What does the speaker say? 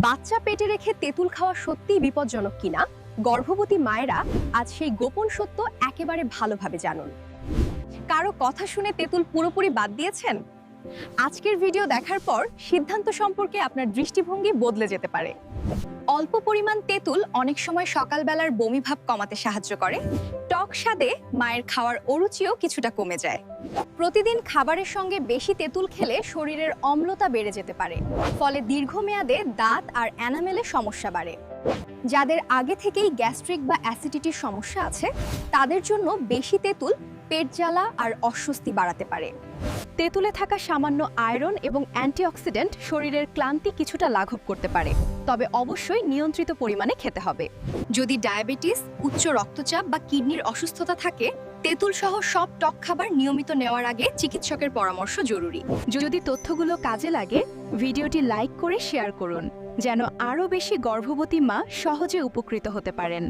বাচ্চা পেটে রেখে তেঁতুল খাওয়া সত্যিই বিপজ্জনক কিনা গর্ভবতী মায়েরা আজ সেই গোপন সত্য একেবারে ভালোভাবে জানুন। কারো কথা শুনে তেঁতুল পুরোপুরি বাদ দিয়েছেন? আজকের ভিডিও দেখার পর সিদ্ধান্ত সম্পর্কে আপনার দৃষ্টিভঙ্গি বদলে যেতে পারে। অল্প পরিমাণ তেঁতুল অনেক সময় সকালবেলার বমিভাব কমাতে সাহায্য করে। টক স্বাদে মায়ের খাওয়ার অরুচিও কিছুটা কমে যায়। প্রতিদিন খাবারের সঙ্গে বেশি তেঁতুল খেলে শরীরের অম্লতা বেড়ে যেতে পারে, ফলে দীর্ঘমেয়াদে দাঁত আর এনামেলে সমস্যা বাড়ে। যাদের আগে থেকেই গ্যাস্ট্রিক বা অ্যাসিডিটির সমস্যা আছে তাদের জন্য বেশি তেঁতুল পেট জ্বালা আর অস্বস্তি বাড়াতে পারে। তেঁতুলে থাকা সামান্য আয়রন এবং অ্যান্টিঅক্সিডেন্ট শরীরের ক্লান্তি কিছুটা লাঘব করতে পারে, তবে অবশ্যই নিয়ন্ত্রিত পরিমাণে খেতে হবে। যদি ডায়াবেটিস, উচ্চ রক্তচাপ বা কিডনির অসুস্থতা থাকে, তেঁতুল সহ সব টক খাবার নিয়মিত নেওয়ার আগে চিকিৎসকের পরামর্শ জরুরি। যদি তথ্যগুলো কাজে লাগে, ভিডিওটি লাইক করে শেয়ার করুন, যেন আরও বেশি গর্ভবতী মা সহজে উপকৃত হতে পারেন।